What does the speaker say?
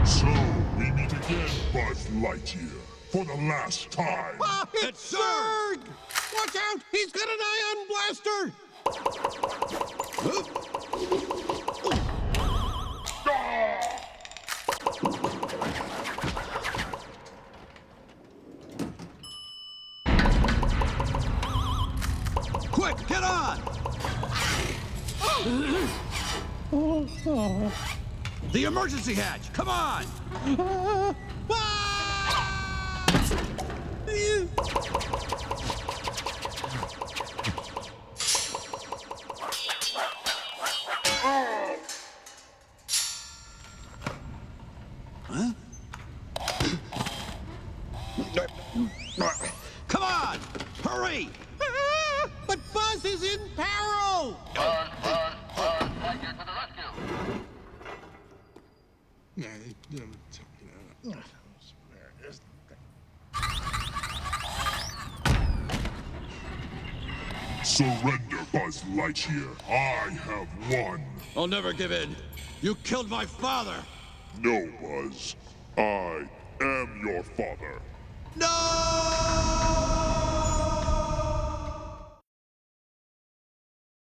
So, we meet again, Buzz Lightyear, for the last time. Ah, it's Zurg! Watch out! He's got an ion blaster! Quick, get on! The emergency hatch, come on! Huh? Come on! Hurry! But Buzz is in peril! Buzz, Lightyear to the rescue! Surrender, Buzz Lightyear. I have won. I'll never give in. You killed my father! No, Buzz. I am your father. No!